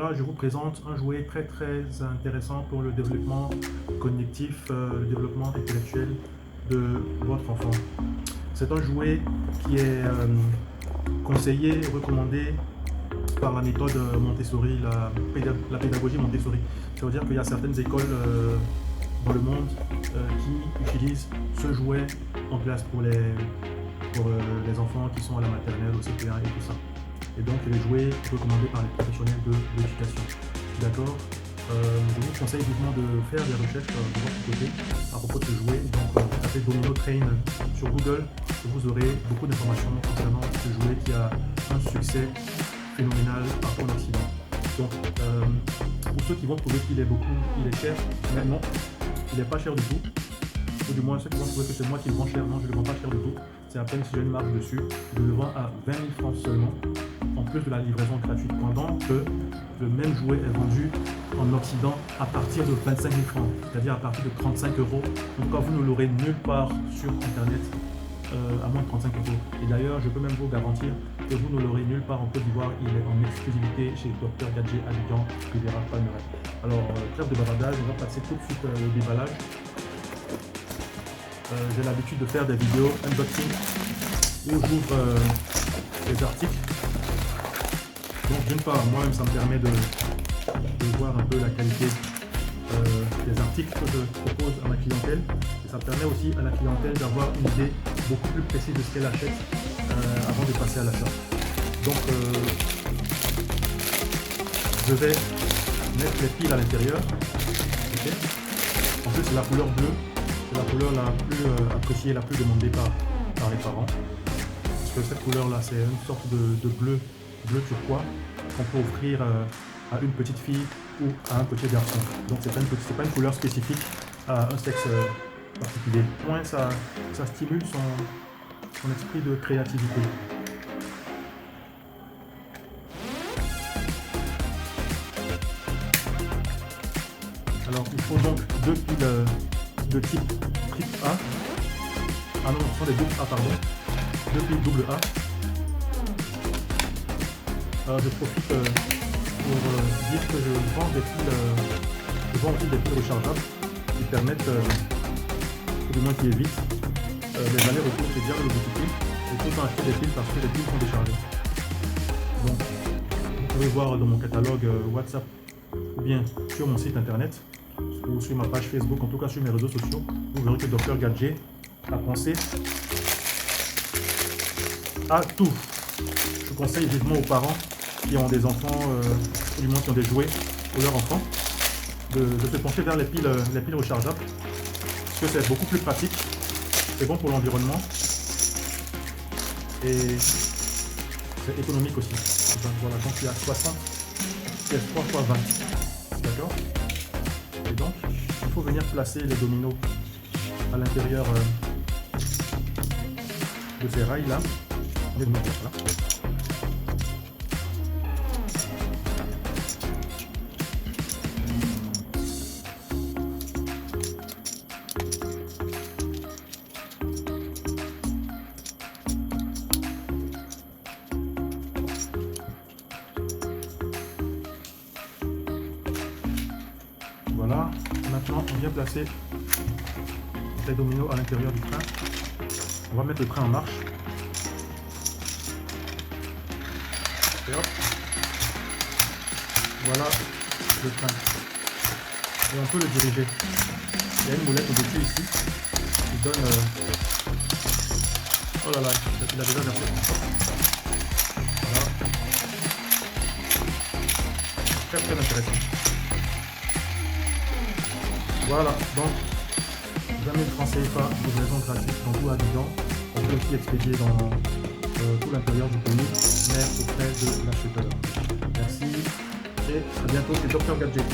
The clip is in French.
Là, je vous présente un jouet très intéressant pour le développement cognitif, le développement intellectuel de votre enfant. C'est un jouet qui est conseillé, recommandé par la méthode Montessori, la pédagogie Montessori. Ça veut dire qu'il y a certaines écoles dans le monde qui utilisent ce jouet en classe pour les enfants qui sont à la maternelle, au CP1 et tout ça. Et donc les jouets recommandés par les professionnels de l'éducation. D'accord. Je vous conseille vivement de faire des recherches de votre côté à propos de ce jouet. Donc vous tapez Domino Train sur Google et vous aurez beaucoup d'informations concernant ce jouet qui a un succès phénoménal en Occident. Donc pour ceux qui vont trouver qu'il est cher, mais non, il n'est pas cher du tout. Ou du moins ceux qui vont trouver que c'est moi qui le vends cher, non, je ne le vends pas cher du tout. C'est à peine si j'ai une marque dessus. Je le vends à 20 000 francs seulement, en plus de la livraison gratuite, pendant que le même jouet est vendu en Occident à partir de 25 000 francs, c'est-à-dire à partir de 35 euros. En tout cas, vous ne l'aurez nulle part sur Internet à moins de 35 euros. Et d'ailleurs, je peux même vous garantir que vous ne l'aurez nulle part en Côte d'Ivoire. Il est en exclusivité chez Dr Gadget Abidjan, Riviera Palmeraie. Alors, trêve de bavardage, on va passer tout de suite au déballage. J'ai l'habitude de faire des vidéos unboxing où j'ouvre les articles. Donc d'une part, moi-même ça me permet de voir un peu la qualité des articles que je propose à ma clientèle. Et ça permet aussi à la clientèle d'avoir une idée beaucoup plus précise de ce qu'elle achète avant de passer à l'achat. Donc je vais mettre les piles à l'intérieur. Okay. En plus c'est la couleur bleue. C'est la couleur la plus appréciée, la plus demandée par les parents. Parce que cette couleur là, c'est une sorte de bleu turquois qu'on peut offrir à une petite fille ou à un petit garçon. Donc c'est pas une couleur spécifique à un sexe particulier. Au moins ça stimule son esprit de créativité. Alors il faut donc deux piles de type triple A. Ah non, ce sont des doubles A, pardon. Deux piles double A. Je profite pour dire que je vends aussi des piles rechargeables qui permettent, ou du moins qui évitent, les allers-retours chez Diable le boutiquier et tout le temps acheter des piles parce que les piles sont déchargées. Donc, vous pouvez voir dans mon catalogue WhatsApp ou bien sur mon site internet ou sur ma page Facebook, en tout cas sur mes réseaux sociaux, vous verrez que Dr Gadget a pensé à tout. Je conseille vivement aux parents qui ont des enfants, ou du moins qui ont des jouets pour leurs enfants, de se pencher vers les piles rechargeables, parce que c'est beaucoup plus pratique, c'est bon pour l'environnement et c'est économique aussi. Donc, voilà, donc il y a 60 pièces 3 x 20, d'accord. Et donc, il faut venir placer les dominos à l'intérieur de ces rails là. On est venu faire là. Voilà, maintenant on vient placer les dominos à l'intérieur du train. On va mettre le train en marche. Et hop. Voilà le train. Et on peut le diriger. Il y a une moulette au-dessus ici qui donne... Oh là là, il a déjà versé. Voilà. Très intéressant. Voilà, donc 20 000 francs CFA, livraison gratuite dans tout Abidjan. On peut aussi expédier dans tout l'intérieur du pays, mais auprès de l'acheteur. Merci et à bientôt, c'est Dr Gadget.